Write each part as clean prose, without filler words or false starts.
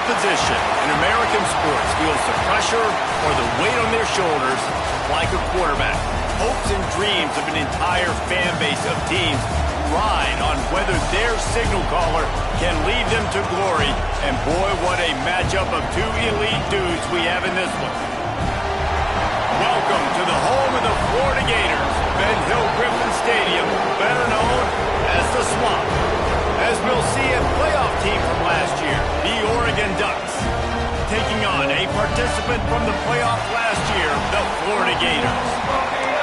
position in American sports feels the pressure or the weight on their shoulders like a quarterback. Hopes and dreams of an entire fan base of teams ride on whether their signal caller can lead them to glory. And boy, what a matchup of two elite dudes we have in this one. Welcome to the home of the Florida Gators, Ben Hill Griffin Stadium, better known as the Swamp. As we'll see a playoff team from last year, the Oregon Ducks, taking on a participant from the playoff last year, the Florida Gators.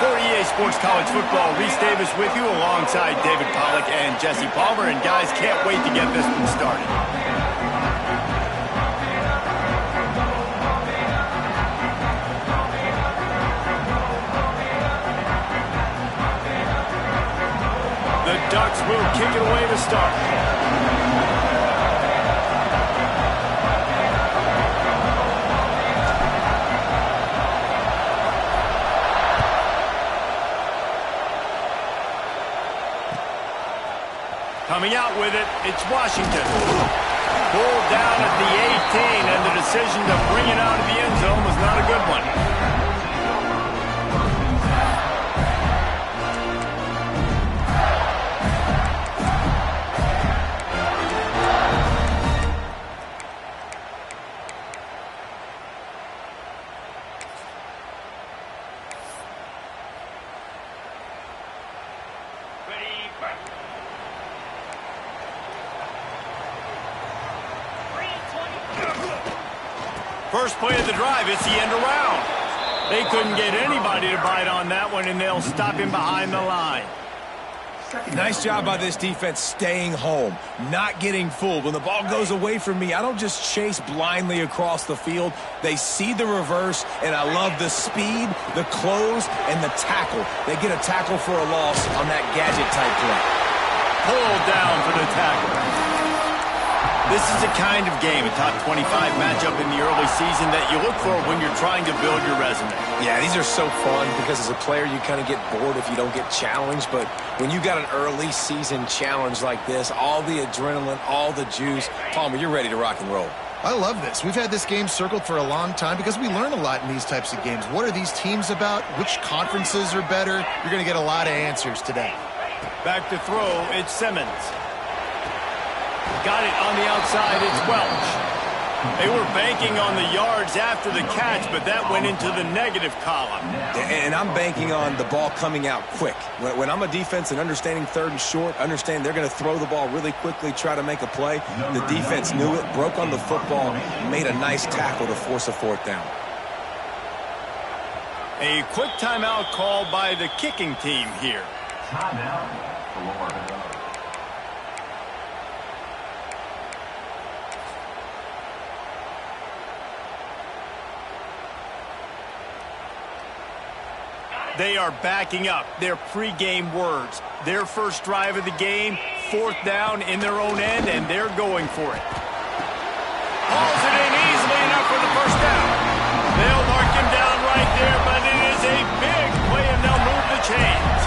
For EA Sports College Football, Reese Davis with you alongside David Pollack and Jesse Palmer. And guys, can't wait to get this one started. The Ducks will kick it away to start. Coming out with it, it's Washington. Pulled down at the 18, and the decision to bring it out of the end zone was not a good one. First play of the drive, it's the end around. They couldn't get anybody to bite on that one, and they'll stop him behind the line. Nice job by this defense staying home, not getting fooled. When the ball goes away from me, I don't just chase blindly across the field. They see the reverse, and I love the speed, the close, and the tackle. They get a tackle for a loss on that gadget-type play. Pulled down for the tackle. This is the kind of game, a top 25 matchup in the early season, that you look for when you're trying to build your resume. Yeah, these are so fun because as a player, you kind of get bored if you don't get challenged. But when you got an early season challenge like this, all the adrenaline, all the juice, Palmer, you're ready to rock and roll. I love this. We've had this game circled for a long time because we learn a lot in these types of games. What are these teams about? Which conferences are better? You're going to get a lot of answers today. Back to throw, it's Simmons. Got it on the outside, it's Welch. They were banking on the yards after the catch, but that went into the negative column. And I'm banking on the ball coming out quick. When I'm a defense and understanding third and short, understand they're going to throw the ball really quickly, try to make a play. The defense knew it, broke on the football, made a nice tackle to force a fourth down. A quick timeout called by the kicking team here. Timeout, Florida. They are backing up their pregame words. Their first drive of the game, fourth down in their own end, and they're going for it. Hauls it in easily enough for the first down. They'll mark him down right there, but it is a big play, and they'll move the chains.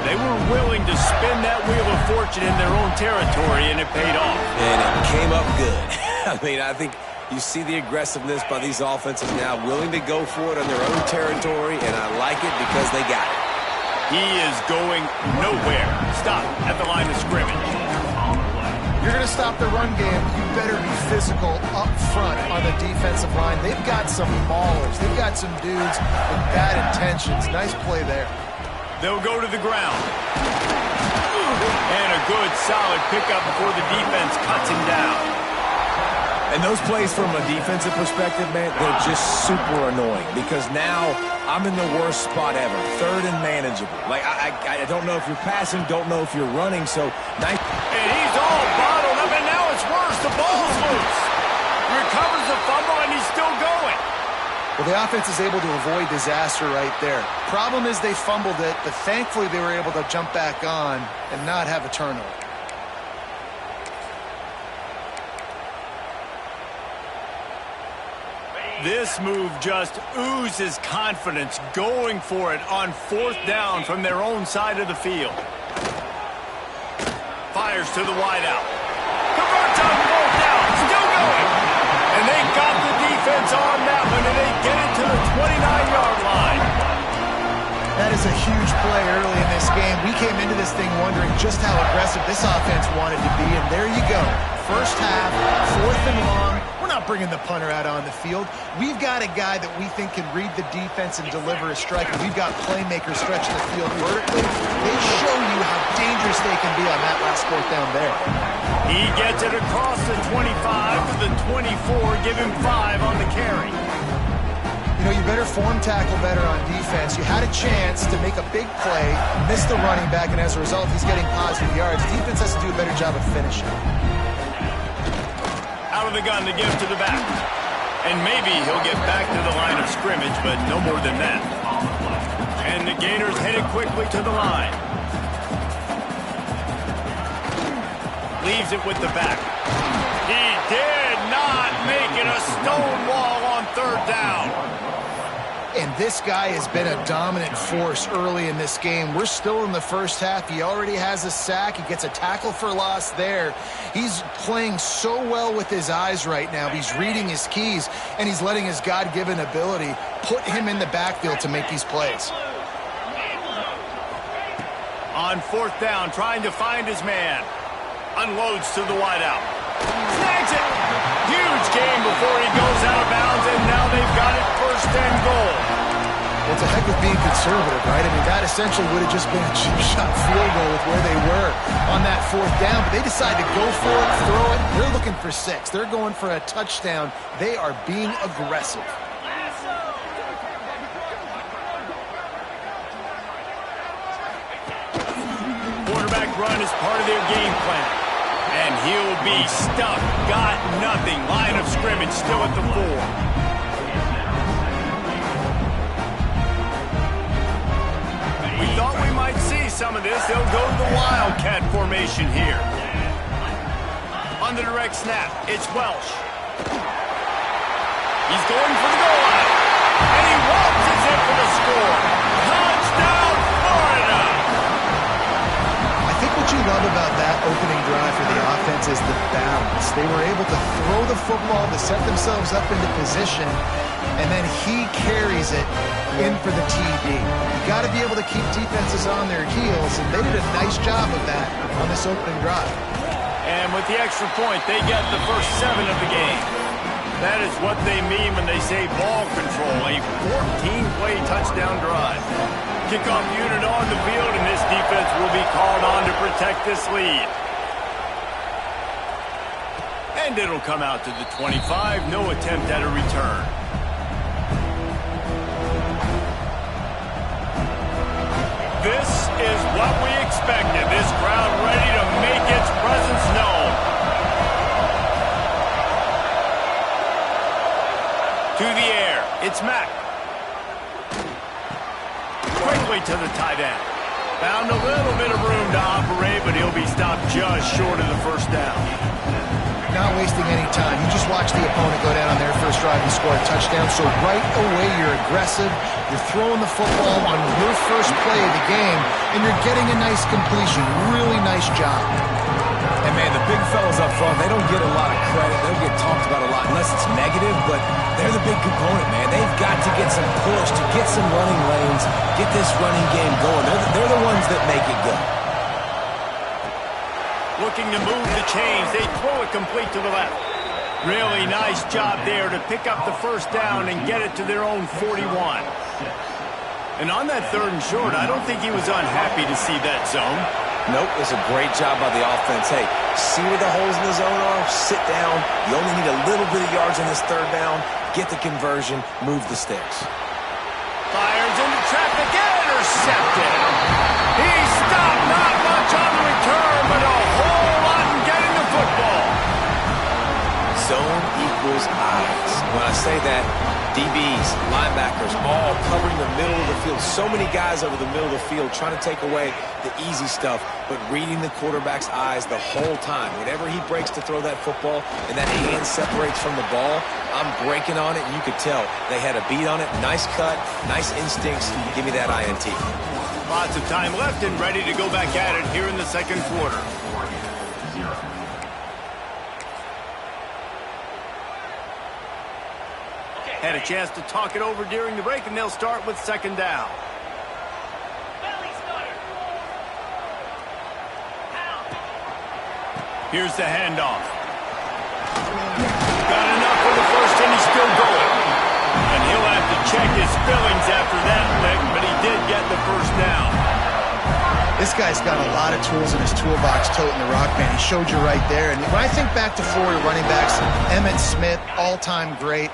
They were willing to spin that wheel of fortune in their own territory, and it paid off. And it came up good. I mean, I think you see the aggressiveness by these offenses now, willing to go for it on their own territory, and I like it because they got it. He is going nowhere. Stop at the line of scrimmage. You're going to stop the run game. You better be physical up front on the defensive line. They've got some maulers. They've got some dudes with bad intentions. Nice play there. They'll go to the ground. And a good, solid pickup before the defense cuts him down. And those plays from a defensive perspective, man, they're just super annoying because now I'm in the worst spot ever, third and manageable. Like, I don't know if you're passing, don't know if you're running, so nice. And he's all bottled up, and now it's worse. The ball's loose. Recovers the fumble, and he's still going. Well, the offense is able to avoid disaster right there. Problem is they fumbled it, but thankfully they were able to jump back on and not have a turnover. This move just oozes confidence, going for it on fourth down from their own side of the field. Fires to the wideout. Converts on fourth down. Still going. defense on that one, and they get it to the 29-yard line. That is a huge play early in this game. We came into this thing wondering just how aggressive this offense wanted to be, and there you go. First half, 4th and long. We're not bringing the punter out on the field. We've got a guy that we think can read the defense and deliver a strike. And we've got playmakers stretching the field vertically. They show you how dangerous they can be on that last 4th down there. He gets it across the 25 to the 24, give him 5 on the carry. You know, you better form tackle better on defense. You had a chance to make a big play, missed the running back, and as a result, he's getting positive yards. Defense has to do a better job of finishing. Out of the gun to give to the back. And maybe he'll get back to the line of scrimmage, but no more than that. And the Gators headed quickly to the line. Leaves it with the back. He did not make it a stone wall on 3rd down. And this guy has been a dominant force early in this game. We're still in the first half. He already has a sack. He gets a tackle for loss there. He's playing so well with his eyes right now. He's reading his keys, and he's letting his God-given ability put him in the backfield to make these plays. On 4th down, trying to find his man. Unloads to the wideout. Snags it! Huge game before he goes out of bounds, and now they've got it 1st and goal. Well, it's a heck of being conservative, right? I mean, that essentially would have just been a chip-shot field goal with where they were on that 4th down, but they decide to go for it, throw it. They're looking for 6. They're going for a touchdown. They are being aggressive. Quarterback run is part of their game plan. And he'll be stuck. Got nothing. Line of scrimmage still at the 4. We thought we might see some of this. They'll go to the Wildcat formation here. On the direct snap, it's Welsh. He's going for the goal line. And he waltzes in for the score. Touchdown, Florida! I think what you love about that opening drive for the offense is the balance. They were able to throw the football to set themselves up into position, and then he carries it in for the TD. You got to be able to keep defenses on their heels, and they did a nice job of that on this opening drive. And with the extra point, they get the first 7 of the game. That is what they mean when they say ball control, a 14-play touchdown drive. Kickoff unit on the field, and this defense will be called on to protect this lead. And it'll come out to the 25, no attempt at a return. This is what we expected. This crowd ready to make its presence known. To the air, it's Mack. Quickly to the tight end. Found a little bit of room to operate, but he'll be stopped just short of the first down. Not wasting any time. You just watch the opponent go down on their first drive and score a touchdown. So right away, you're aggressive. You're throwing the football on your first play of the game, and you're getting a nice completion. Really nice job. And, man, the big fellas up front, they don't get a lot of credit. They don't get talked about a lot unless it's negative, but they're the big component, man. They've got to get some push, to get some running lanes, get this running game going. They're the ones that make it go. Looking to move the chains. They throw it complete to the left. Really nice job there to pick up the first down and get it to their own 41. And on that 3rd and short, I don't think he was unhappy to see that zone. Nope, it's a great job by the offense. Hey, see where the holes in the zone are? Sit down. You only need a little bit of yards on this 3rd down. Get the conversion. Move the sticks. Fires into traffic. Intercepted. He stopped. Not much on the return, but a whole lot in getting the football. Zone equals eyes. When I say that, DBs, linebackers, all covering the middle of the field. So many guys over the middle of the field trying to take away the easy stuff, but reading the quarterback's eyes the whole time. Whenever he breaks to throw that football and that hand separates from the ball, I'm breaking on it, and you could tell they had a beat on it. Nice cut, nice instincts. Give me that INT. Lots of time left and ready to go back at it here in the 2nd quarter. Had a chance to talk it over during the break, and they'll start with second down. Here's the handoff. Got enough for the first, and he's still going. And he'll have to check his fillings after that lick, but he did get the first down. This guy's got a lot of tools in his toolbox toting the rock, man. He showed you right there. And when I think back to Florida running backs, Emmitt Smith, all-time great.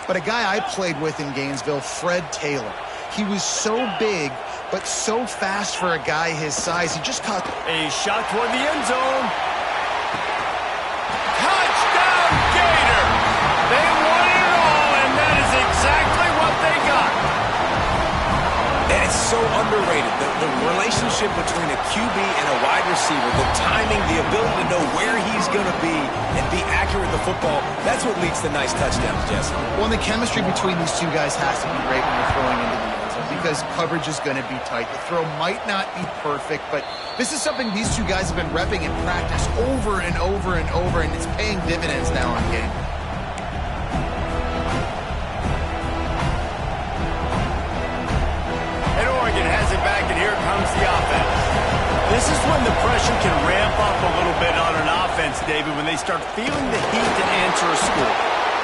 But a guy I played with in Gainesville, Fred Taylor. He was so big, but so fast for a guy his size. He just caught a shot toward the end zone. Touchdown, Gator! They won it all, and that is exactly what they got. And it's so underrated. The relationship between a QB and a wide receiver, the timing, the ability to know where he's going to be and be accurate with the football, that's what leads to nice touchdowns, Jesse. Well, and the chemistry between these two guys has to be great when you're throwing into the end zone because coverage is going to be tight. The throw might not be perfect, but this is something these two guys have been repping in practice over and over and over, and it's paying dividends now on game. Has it back, and here comes the offense. This is when the pressure can ramp up a little bit on an offense, David, when they start feeling the heat to answer a score.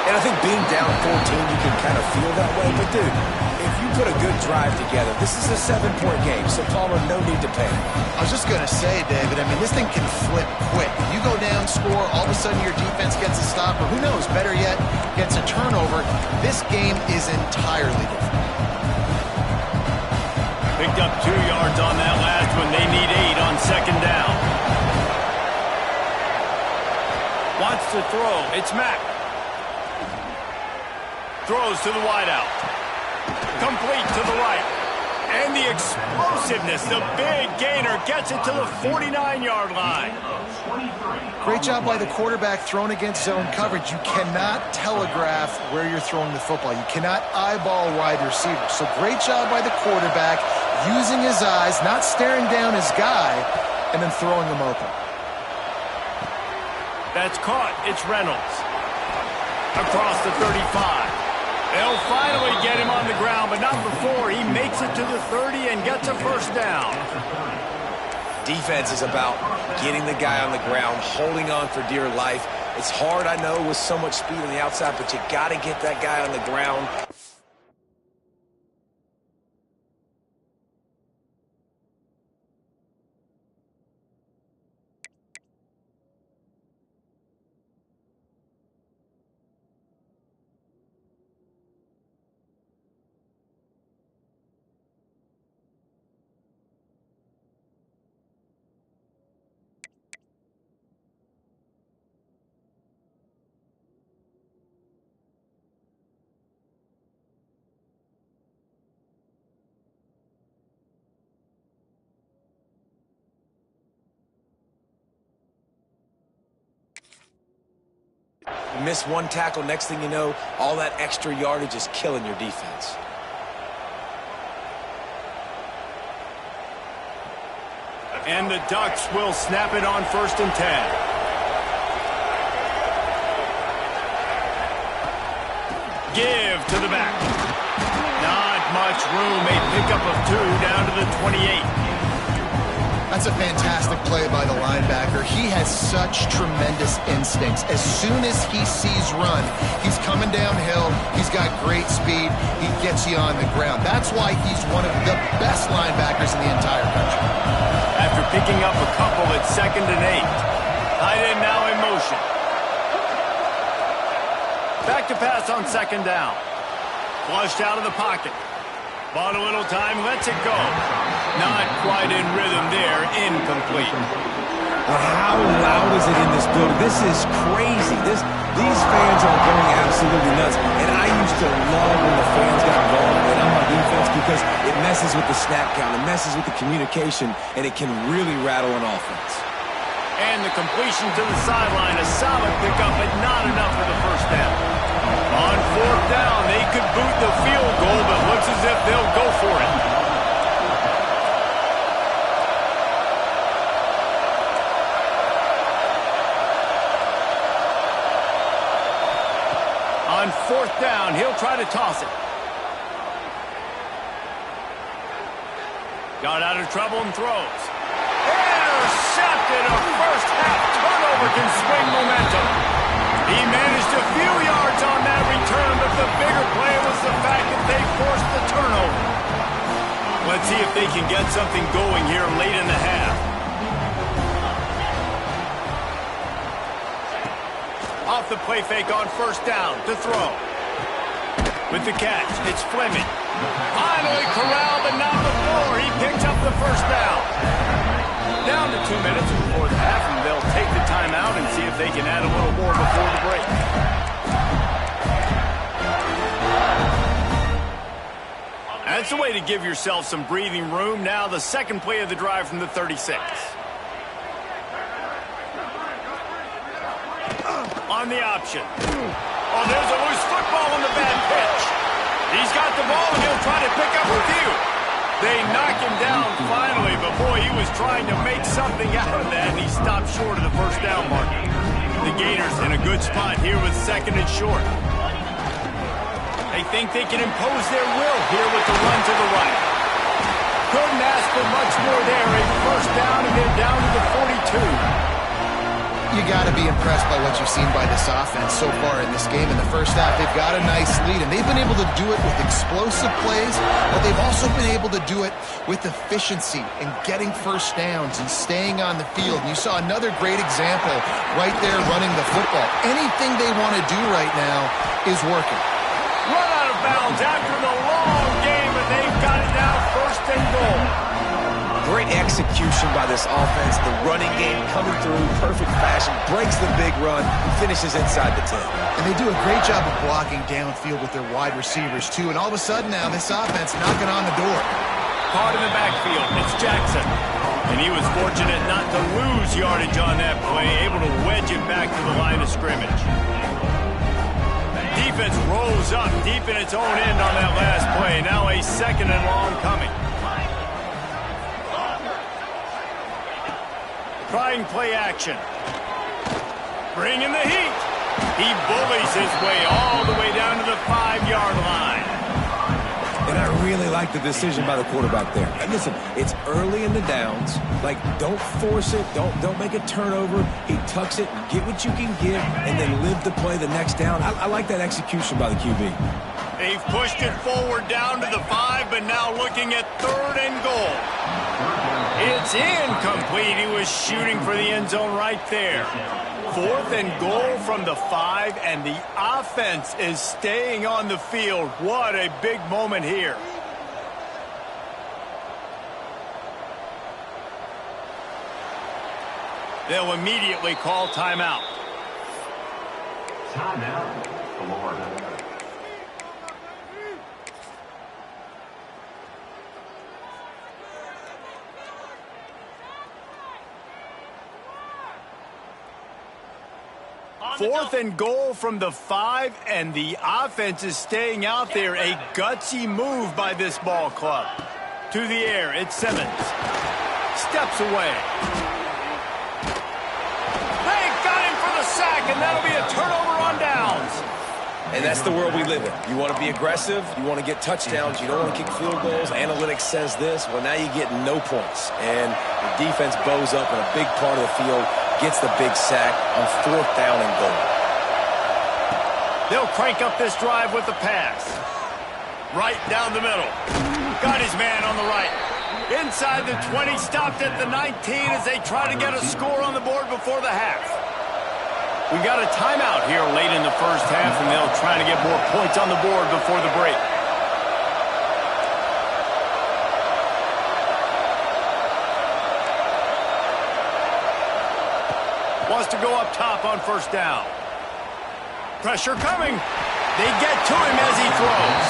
And I think being down 14, you can kind of feel that way. But, dude, if you put a good drive together, this is a 7-point game, so Palmer, no need to panic. I was just going to say, David, I mean, this thing can flip quick. You go down, score, all of a sudden your defense gets a stop, or who knows, better yet, gets a turnover. This game is entirely different. Picked up 2 yards on that last one. They need 8 on second down. Wants to throw. It's Mack. Throws to the wideout. Complete to the right. And the explosiveness, the big gainer, gets it to the 49-yard line. Great job by the quarterback thrown against zone coverage. You cannot telegraph where you're throwing the football. You cannot eyeball wide receiver. So great job by the quarterback using his eyes, not staring down his guy, and then throwing him open. That's caught. It's Reynolds. Across the 35. They'll finally get him on the ground, but not before he makes it to the 30 and gets a first down. Defense is about getting the guy on the ground, holding on for dear life. It's hard, I know, with so much speed on the outside, but you got to get that guy on the ground. You miss one tackle, next thing you know, all that extra yardage is killing your defense. And the Ducks will snap it on 1st and 10. Give to the back. Not much room. A pickup of 2 down to the 28. That's a fantastic play by the linebacker. He has such tremendous instincts. As soon as he sees run, he's coming downhill. He's got great speed. He gets you on the ground. That's why he's one of the best linebackers in the entire country. After picking up a couple at 2nd and 8. Tight end now in motion. Back to pass on 2nd down. Flushed out of the pocket. Bought a little time, lets it go. Not quite in rhythm there, incomplete. How loud is it in this building? This is crazy. These fans are going absolutely nuts. And I used to love when the fans got involved when I'm on defense because it messes with the snap count, it messes with the communication, and it can really rattle an offense. And the completion to the sideline, a solid pickup, but not enough for the first down. On 4th down, they could boot the field goal, but looks as if they'll go for it. On 4th down. He'll try to toss it. Got out of trouble and throws. Intercepted. A first-half turnover can swing momentum. He managed a few yards on that return, but the bigger play was the fact that they forced the turnover. Let's see if they can get something going here late in the half. Off the play fake on 1st down to throw. With the catch, it's Fleming. Finally corralled, but not before. He picks up the 1st down. Down to 2 minutes before the half, and they'll take the timeout and see if they can add a little more before the break. That's the way to give yourself some breathing room. Now the second play of the drive from the 36. On the option. Oh, there's a loose football on the bad pitch. He's got the ball, and he'll try to pick up a few. They knock him down finally, but boy, he was trying to make something out of that, and he stopped short of the 1st down mark. The Gators in a good spot here with 2nd and short. They think they can impose their will here with the run to the right. Couldn't ask for much more there. A 1st down, and they're down to the 42. You got to be impressed by what you've seen by this offense so far in this game. In the 1st half, they've got a nice lead, and they've been able to do it with explosive plays, but they've also been able to do it with efficiency and getting 1st downs and staying on the field. And you saw another great example right there running the football. Anything they want to do right now is working. Run out of bounds after the long game, and they've got it now 1st and goal. Great execution by this offense. The running game coming through, perfect fashion, breaks the big run, finishes inside the 10. And they do a great job of blocking downfield with their wide receivers, too. And all of a sudden now, this offense knocking on the door. Caught in the backfield, it's Jackson. And he was fortunate not to lose yardage on that play, able to wedge it back to the line of scrimmage. Defense rose up deep in its own end on that last play. Now a 2nd and long coming. Trying play action. Bringing the heat. He bullies his way all the way down to the 5-yard line. And I really like the decision by the quarterback there. And listen, it's early in the downs. Like, don't force it. Don't make a turnover. He tucks it, get what you can give, and then live the play the next down. I like that execution by the QB. They've pushed it forward down to the 5, but now looking at 3rd and goal. It's incomplete. He was shooting for the end zone right there. 4th and goal from the 5, and the offense is staying on the field. What a big moment here. They'll immediately call timeout. Timeout. Florida. Fourth and goal from the 5, and the offense is staying out there. A gutsy move by this ball club. To the air, it's Simmons. Steps away. They got him for the sack, and that'll be a turnover on downs. And that's the world we live in. You want to be aggressive. You want to get touchdowns. You don't want to kick field goals. Analytics says this. Well, now you get no points. And the defense bows up in a big part of the field, gets the big sack on 4th down and goal. They'll crank up this drive with the pass. Right down the middle. Got his man on the right. Inside the 20, stopped at the 19 as they try to get a score on the board before the half. We got a timeout here late in the first half, and they'll try to get more points on the board before the break. Wants to go up top on 1st down. Pressure coming. They get to him as he throws.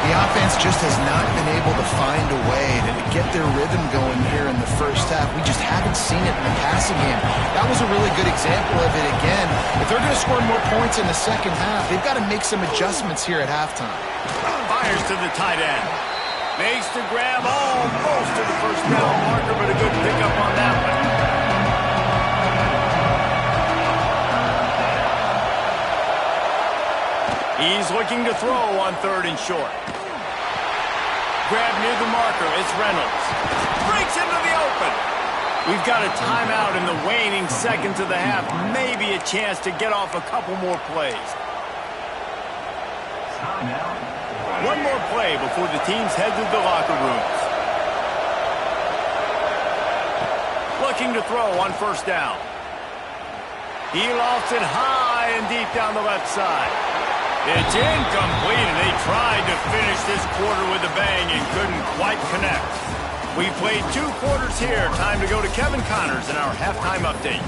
The offense just has not been able to find a way to get their rhythm going here in the first half. We just haven't seen it in the passing game. That was a really good example of it again. If they're going to score more points in the second half, they've got to make some adjustments here at halftime. Fires to the tight end. Makes the grab almost to the 1st down marker, but a good pickup on that one. He He's looking to throw on 3rd and short. Grab near the marker. It's Reynolds. Breaks into the open. We've got a timeout in the waning seconds of the half. Maybe a chance to get off a couple more plays. One more play before the teams head to the locker rooms. Looking to throw on 1st down. He lofts it high and deep down the left side. It's incomplete, and they tried to finish this quarter with a bang and couldn't quite connect. We played 2 quarters here. Time to go to Kevin Connors in our halftime update.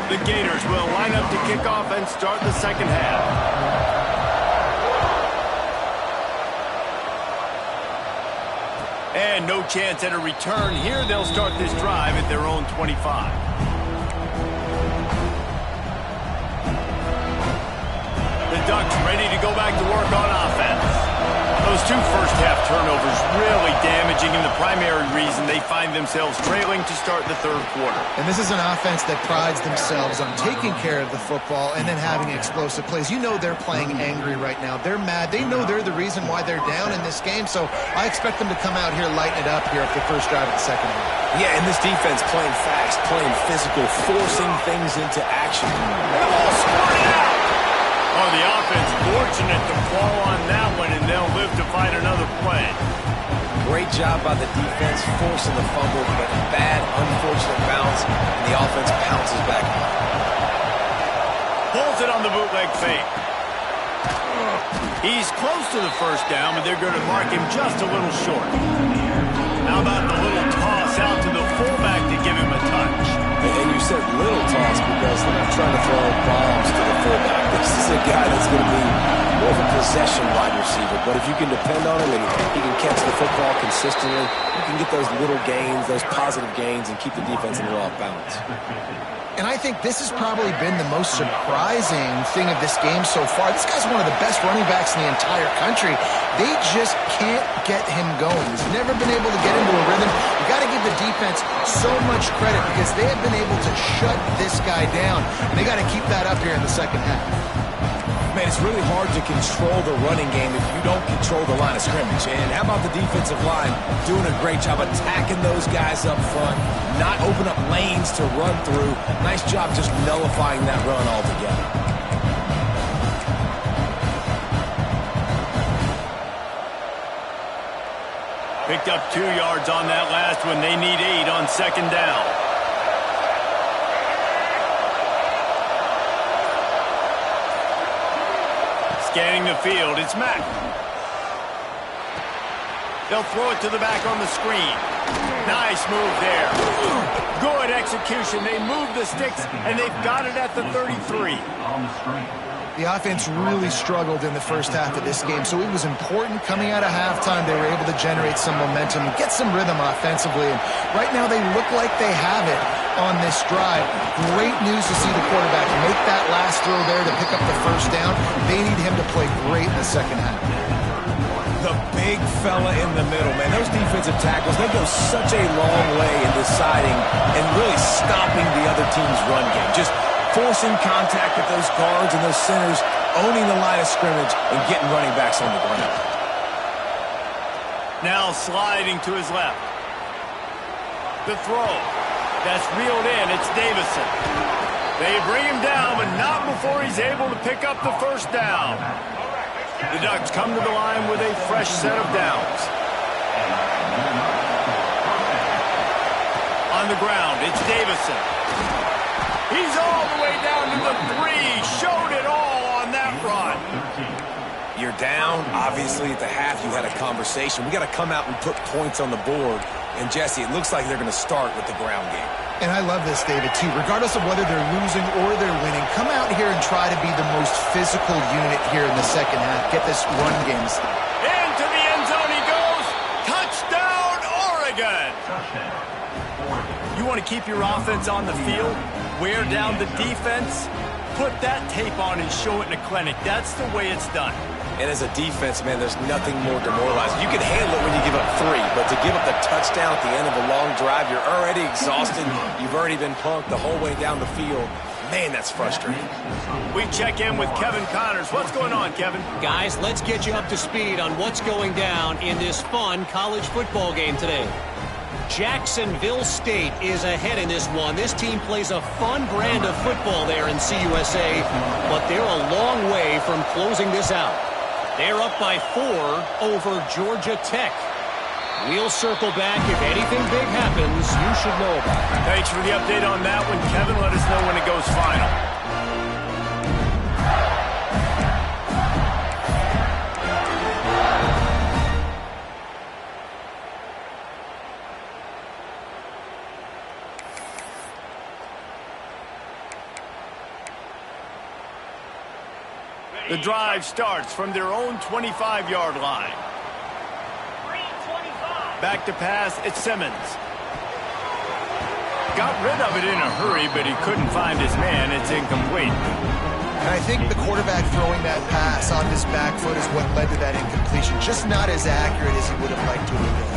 The Gators will line up to kick off and start the second half. And no chance at a return here. They'll start this drive at their own 25. The Ducks ready to go back to work on offense. Those 2 first-half turnovers really damaging, and the primary reason they find themselves trailing to start the 3rd quarter. And this is an offense that prides themselves on taking care of the football and then having explosive plays. You know they're playing angry right now. They're mad. They know they're the reason why they're down in this game, so I expect them to come out here, lighten it up here at the first drive of the second half. Yeah, and this defense playing fast, playing physical, forcing things into action. And the ball squirted out. Oh, the offense fortunate to fall on that one, and they'll live to fight another play. Great job by the defense, forcing the fumble, but bad, unfortunate bounce, and the offense pounces back on. Pulls it on the bootleg fake. He's close to the 1st down, but they're going to mark him just a little short. How about the little toss out to the fullback to give him a touch? And you said little toss because they're not trying to throw bombs to the fullback. This is a guy that's going to be more of a possession wide receiver, but if you can depend on him and he can catch the football consistently, you can get those little gains, those positive gains, and keep the defense a little off balance. And I think this has probably been the most surprising thing of this game so far. This guy's one of the best running backs in the entire country. They just can't get him going. He's never been able to get into a rhythm. You got to give the defense so much credit because they have been able to shut this guy down. And they got to keep that up here in the second half. Man, it's really hard to control the running game if you don't control the line of scrimmage. And how about the defensive line doing a great job attacking those guys up front, not open up lanes to run through. Nice job just nullifying that run altogether. Picked up 2 yards on that last one. They need 8 on 2nd down. Scanning the field, it's Mack. They'll throw it to the back on the screen. Nice move there. Good execution. They move the sticks, and they've got it at the 33. On the screen. The offense really struggled in the first half of this game, so it was important coming out of halftime. They were able to generate some momentum and get some rhythm offensively. And right now they look like they have it on this drive. Great news to see the quarterback make that last throw there to pick up the 1st down. They need him to play great in the second half. The big fella in the middle, man. Those defensive tackles, they go such a long way in deciding and really stopping the other team's run game. Just forcing contact with those guards and those centers, owning the line of scrimmage, and getting running backs on the ground. Now sliding to his left. The throw. That's reeled in. It's Davison. They bring him down, but not before he's able to pick up the 1st down. The Ducks come to the line with a fresh set of downs. On the ground, it's Davison. He's all the way down to the 3. Showed it all on that run. You're down. Obviously, at the half, you had a conversation. We got to come out and put points on the board. And, Jesse, it looks like they're going to start with the ground game. And I love this, David, too. Regardless of whether they're losing or they're winning, come out here and try to be the most physical unit here in the second half. Get this run game. Into the end zone he goes. Touchdown, Oregon. You want to keep your offense on the field? Wear down the defense? Put that tape on and show it in a clinic. That's the way it's done. And as a defense, man, there's nothing more demoralizing. You can handle it when you give up 3, but to give up the touchdown at the end of a long drive, you're already exhausted. You've already been punked the whole way down the field. Man, that's frustrating. We check in with Kevin Connors. What's going on, Kevin? Guys, let's get you up to speed on what's going down in this fun college football game today. Jacksonville State is ahead in this one. This team plays a fun brand of football there in CUSA, but they're a long way from closing this out. They're up by 4 over Georgia Tech. We'll circle back. If anything big happens, you should know about it. Thanks for the update on that one, Kevin. Let us know when it goes final. The drive starts from their own 25-yard line. Back to pass, it's Simmons. Got rid of it in a hurry, but he couldn't find his man. It's incomplete. And I think the quarterback throwing that pass on his back foot is what led to that incompletion. Just not as accurate as he would have liked to have been.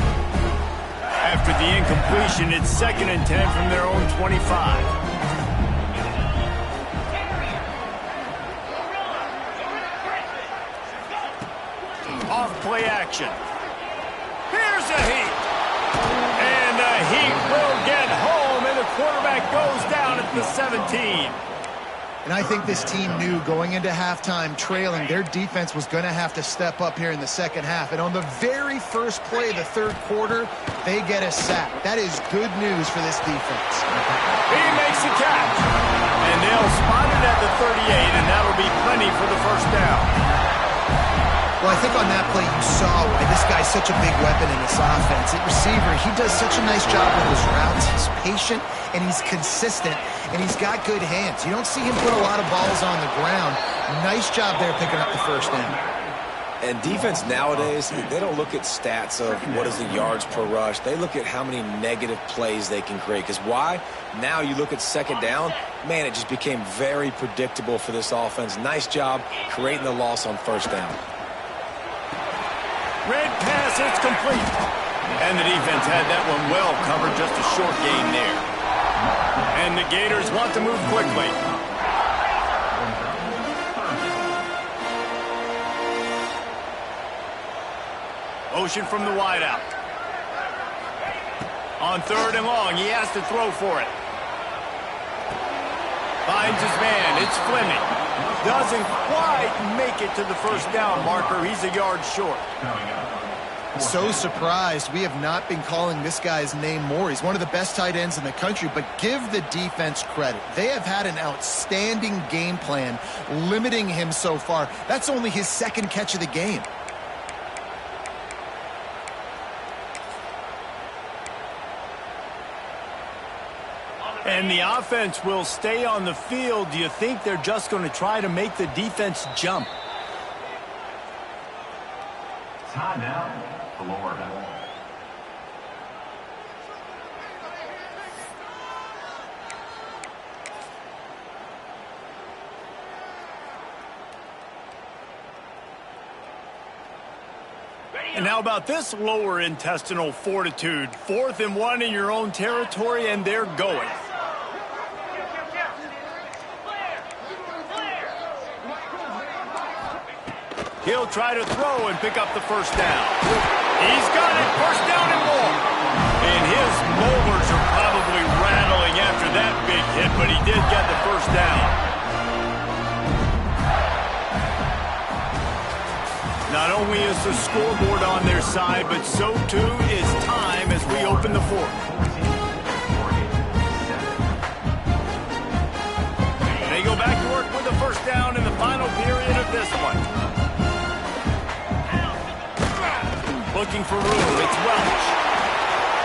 After the incompletion, it's 2nd and 10 from their own 25. Off play action. Here's a heat. And the heat will get home, and the quarterback goes down at the 17. And I think this team knew going into halftime trailing, their defense was going to have to step up here in the second half. And on the very first play of the third quarter, they get a sack. That is good news for this defense. He makes the catch. And they'll spot it at the 38, and that'll be plenty for the first down. Well, I think on that play you saw why this guy's such a big weapon in this offense. At receiver, he does such a nice job with his routes. He's patient, and he's consistent, and he's got good hands. You don't see him put a lot of balls on the ground. Nice job there picking up the first down. And defense nowadays, they don't look at stats of what is the yards per rush. They look at how many negative plays they can create. Because why? Now you look at second down, man, it just became very predictable for this offense. Nice job creating the loss on first down. Red pass, it's complete. And the defense had that one well covered, just a short gain there. And the Gators want to move quickly. Motion from the wideout. On 3rd and long, he has to throw for it. Finds his man, it's Fleming. Doesn't quite make it to the first down marker. He's a yard short. So surprised. We have not been calling this guy's name more. He's one of the best tight ends in the country, but give the defense credit. They have had an outstanding game plan limiting him so far. That's only his 2nd catch of the game. And the offense will stay on the field. Do you think they're just going to try to make the defense jump? Time now, the Lord. And how about this lower intestinal fortitude? 4th and 1 in your own territory, and they're going. He'll try to throw and pick up the first down. He's got it, first down and more. And his molars are probably rattling after that big hit, but he did get the first down. Not only is the scoreboard on their side, but so too is time as we open the 4th. They go back to work with the first down in the final period of this one. Looking for room, it's Welch.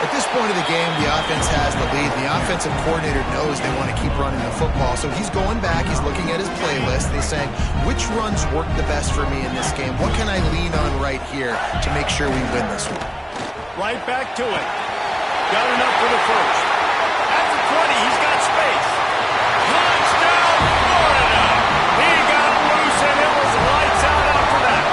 At this point of the game, the offense has the lead. The offensive coordinator knows they want to keep running the football. So he's going back, he's looking at his playlist, and he's saying, which runs work the best for me in this game? What can I lean on right here to make sure we win this one? Right back to it. Got enough for the first. At the 20, he's got space. Touchdown, Florida! He got loose, and it was lights out after that.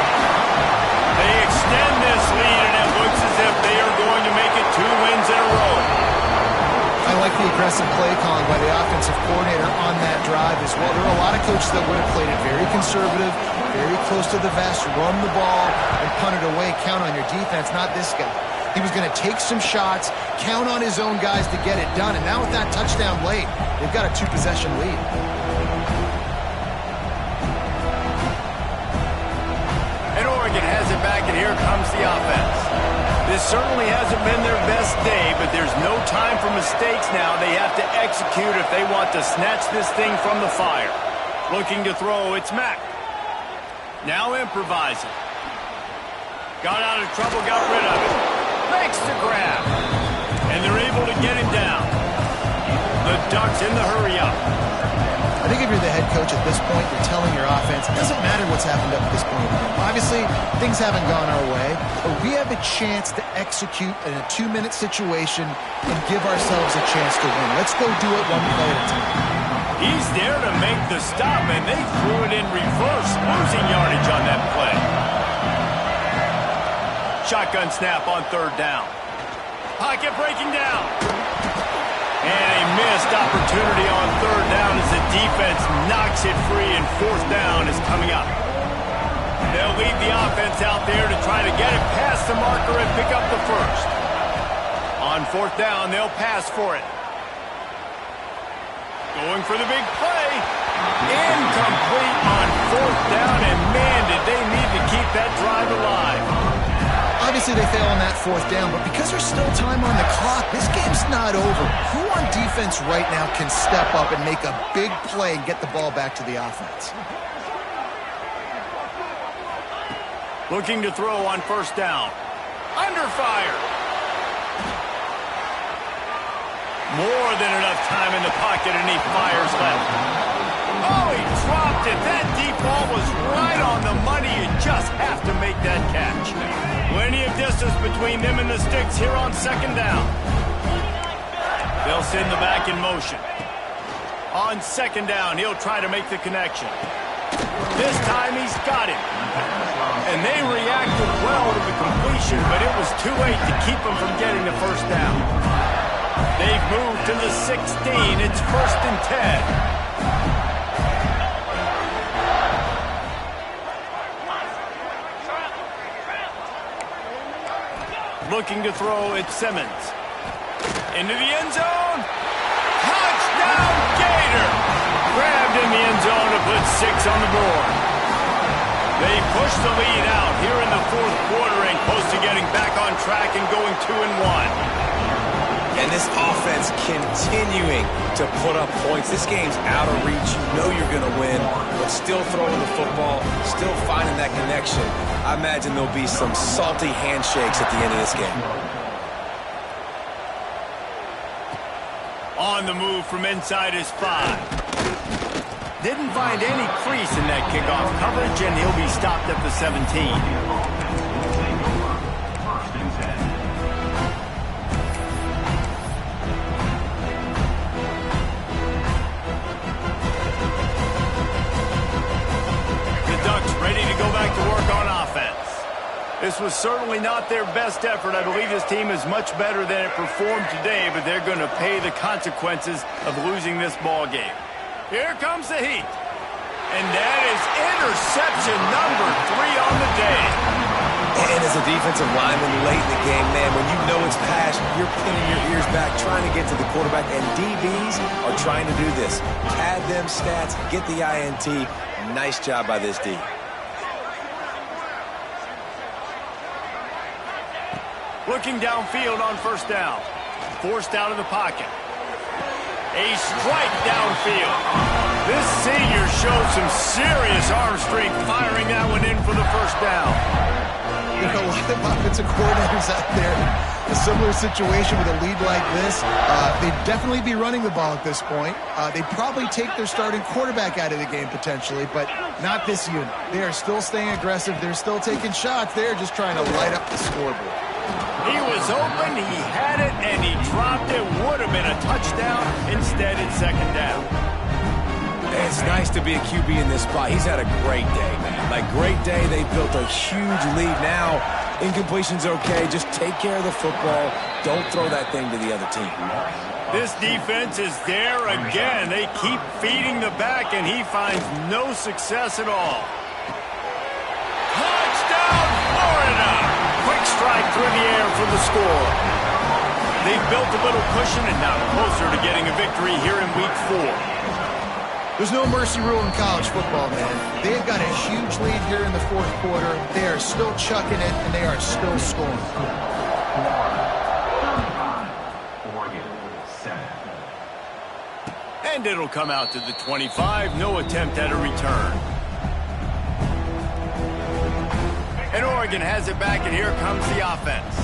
the aggressive play calling by the offensive coordinator on that drive as well. There are a lot of coaches that would have played it very conservative, very close to the vest, run the ball, and punt it away, count on your defense. Not this guy. He was going to take some shots, count on his own guys to get it done, and now with that touchdown late, they've got a 2-possession lead. And Oregon has it back, and here comes the offense. This certainly hasn't been their best day, but there's no time for mistakes now. They have to execute if they want to snatch this thing from the fire. Looking to throw, it's Mack. Now improvising. Got out of trouble, got rid of it. Makes the grab. And they're able to get him down. The Ducks in the hurry-up. I think if you're the head coach at this point, you're telling your offense, it doesn't matter what's happened up to this point. Obviously, things haven't gone our way, but we have a chance to execute in a 2-minute situation and give ourselves a chance to win. Let's go do it one play at a time. He's there to make the stop, and they threw it in reverse, losing yardage on that play. Shotgun snap on 3rd down. Pocket breaking down. And a missed opportunity on 3rd down as the defense knocks it free, and 4th down is coming up. They'll leave the offense out there to try to get it past the marker and pick up the first. On 4th down, they'll pass for it. Going for the big play. Incomplete on 4th down, and man, did they need to keep that drive alive. Obviously, they fail on that 4th down, but because there's still time on the clock, this game's not over. Who on defense right now can step up and make a big play and get the ball back to the offense? Looking to throw on 1st down. Under fire. More than enough time in the pocket, and he fires left. Oh, he dropped it. That deep ball was right on the money. You just have to make that catch. Plenty of distance between them and the sticks here on 2nd down. They'll send the back in motion. On 2nd down, he'll try to make the connection. This time he's got him. And they reacted well to the completion, but it was too late to keep him from getting the 1st down. They've moved to the 16. It's 1st and 10. Looking to throw, it's Simmons. Into the end zone. Touchdown, Gator! Grabbed in the end zone to put 6 on the board. They push the lead out here in the 4th quarter and close to getting back on track and going 2-1. And this offense continuing to put up points. This game's out of reach. You know you're going to win, but still throwing the football, still finding that connection. I imagine there'll be some salty handshakes at the end of this game. On the move from inside his 5. Didn't find any crease in that kickoff coverage, and he'll be stopped at the 17. This was certainly not their best effort. I believe this team is much better than it performed today, but they're going to pay the consequences of losing this ball game. Here comes the heat. And that is interception number 3 on the day. And as a defensive lineman late in the game, man, when you know it's passed, you're pinning your ears back, trying to get to the quarterback, and DBs are trying to do this. Pad them stats, get the INT. Nice job by this D. Looking downfield on 1st down. Forced out of the pocket. A strike downfield. This senior showed some serious arm strength firing that one in for the 1st down. You know, a lot of offensive coordinators out there, a similar situation with a lead like this, they'd definitely be running the ball at this point. They'd probably take their starting quarterback out of the game potentially, but not this unit. They are still staying aggressive. They're still taking shots. They're just trying to light up the scoreboard. He was open, he had it, and he dropped it. Would have been a touchdown. Instead, it's 2nd down. It's nice to be a QB in this spot. He's had a great day, man. Like, great day. They built a huge lead. Now, incompletion's okay. Just take care of the football. Don't throw that thing to the other team. This defense is there again. They keep feeding the back, and he finds no success at all. Touchdown, Florida! Quick strike through the air for the score. They've built a little cushion and now closer to getting a victory here in Week 4. There's no mercy rule in college football, man. They've got a huge lead here in the fourth quarter. They are still chucking it, and they are still scoring. And it'll come out to the 25. No attempt at a return. And Oregon has it back, and here comes the offense.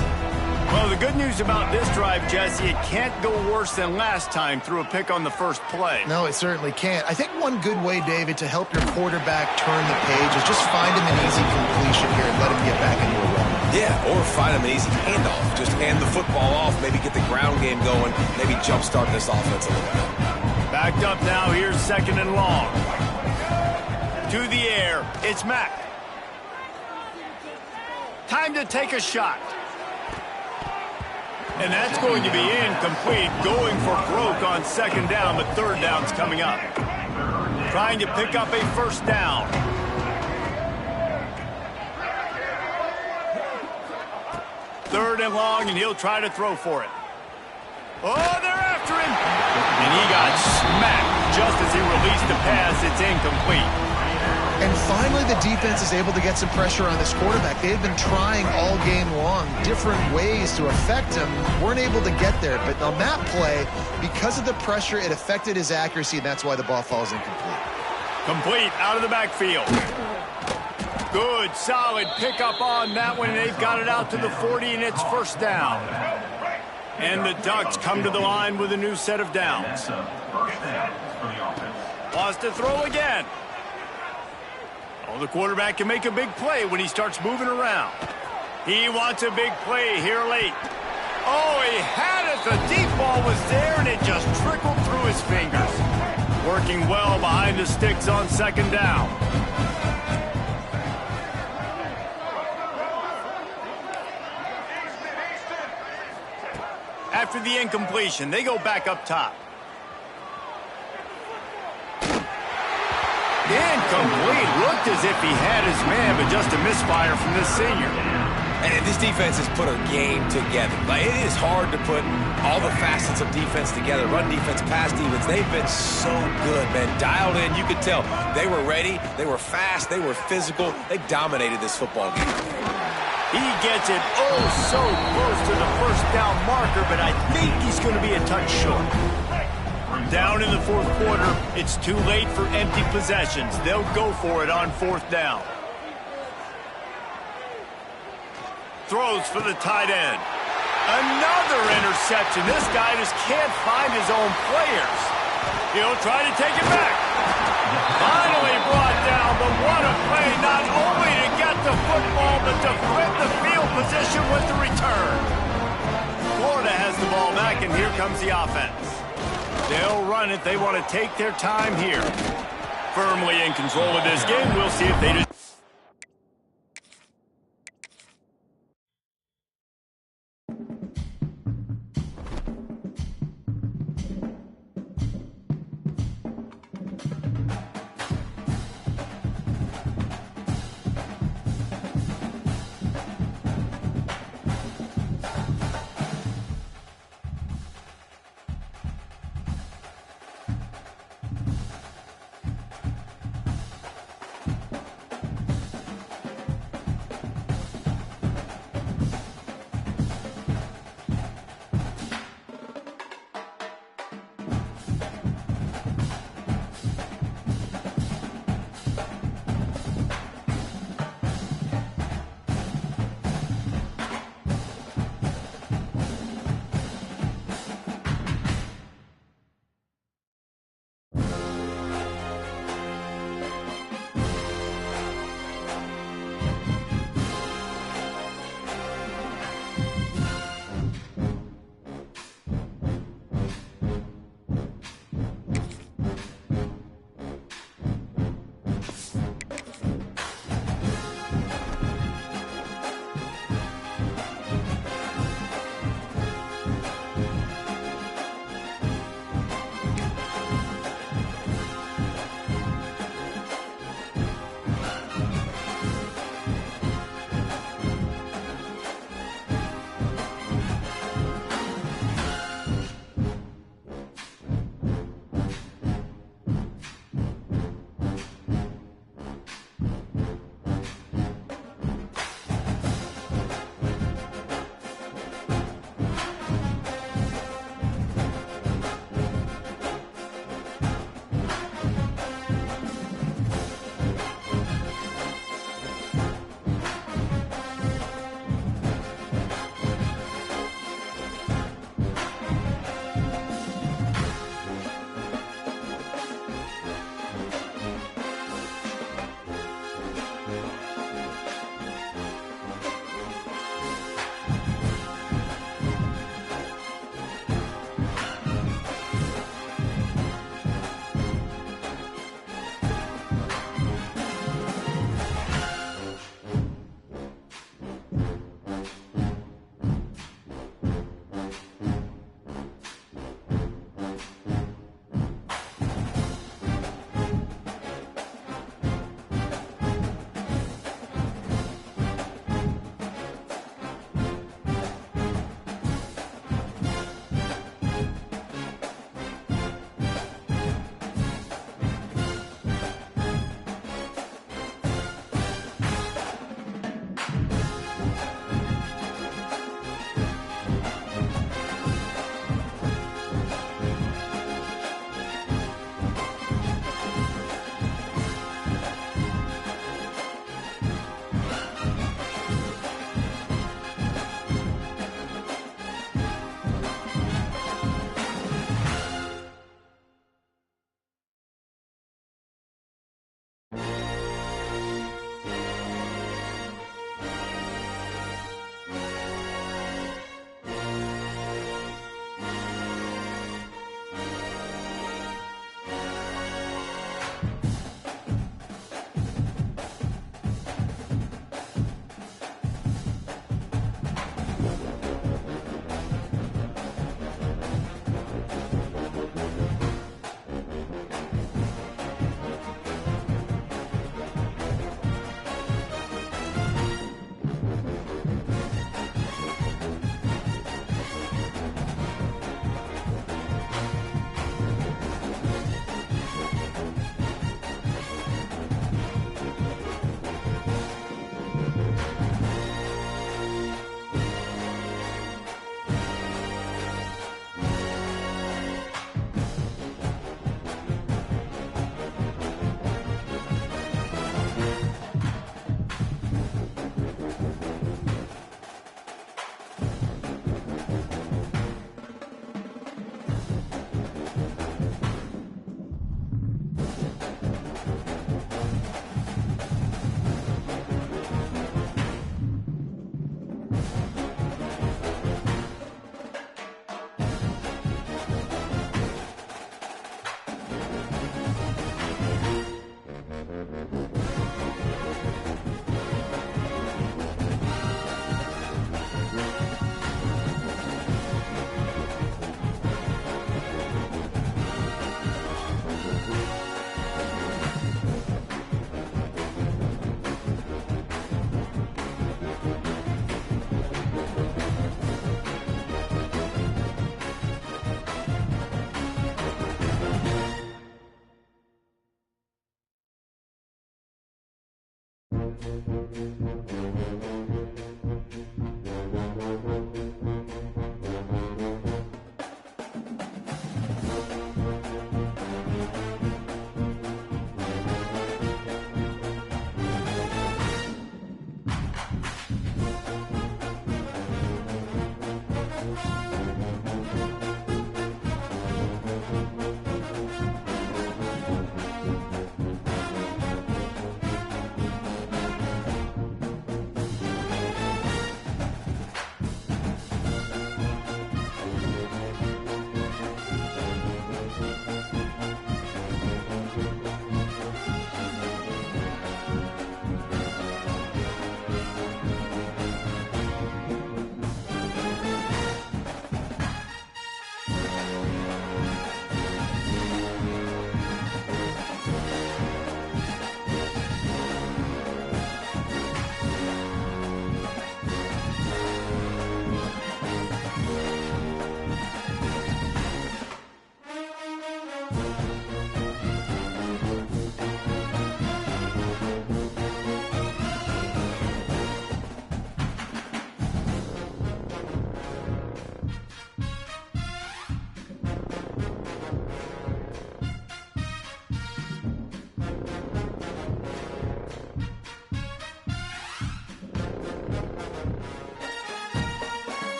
Well, the good news about this drive, Jesse, it can't go worse than last time through a pick on the first play. No, it certainly can't. I think one good way, David, to help your quarterback turn the page is just find him an easy completion here and let him get back into a run. Yeah, or find him an easy handoff. Just hand the football off, maybe get the ground game going, maybe jumpstart this offense a little bit. Backed up now, here's 2nd and long. To the air, it's Mack. Time to take a shot. And that's going to be incomplete, going for broke on 2nd down, but 3rd down's coming up. Trying to pick up a 1st down. Third and long, and he'll try to throw for it. Oh, they're after him! And he got smacked just as he released the pass. It's incomplete. And finally, the defense is able to get some pressure on this quarterback. They've been trying all game long different ways to affect him. Weren't able to get there. But on that play, because of the pressure, it affected his accuracy, and that's why the ball falls incomplete. Complete out of the backfield. Good, solid pickup on that one. They've got it out to the 40, and it's 1st down. And the Ducks come to the line with a new set of downs. Lost to throw again. Oh, the quarterback can make a big play when he starts moving around. He wants a big play here late. Oh, he had it. The deep ball was there, and it just trickled through his fingers. Working well behind the sticks on 2nd down. After the incompletion, they go back up top. Incomplete. Looked as if he had his man, but just a misfire from this senior. And this defense has put a game together. Like, it is hard to put all the facets of defense together. Run defense, pass defense. They've been so good, man. Dialed in. You could tell they were ready. They were fast. They were physical. They dominated this football game. He gets it so close to the 1st down marker, but I think he's going to be a touch short. Down in the 4th quarter, it's too late for empty possessions. They'll go for it on 4th down. Throws for the tight end. Another interception. This guy just can't find his own players. He'll try to take it back. Finally brought down, but what a play, not only to get the football, but to flip the field position with the return. Florida has the ball back, and here comes the offense. They'll run it. They want to take their time here. Firmly in control of this game. We'll see if they do.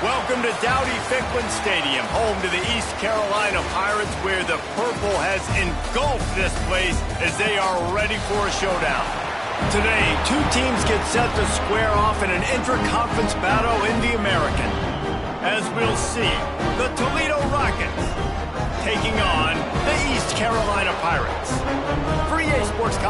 Welcome to Dowdy-Ficklen Stadium, home to the East Carolina Pirates, where the purple has engulfed this place as they are ready for a showdown. Today, two teams get set to square off in an intra-conference battle in the American. As we'll see, the Toledo Rockets taking on the East Carolina Pirates. For EA Sports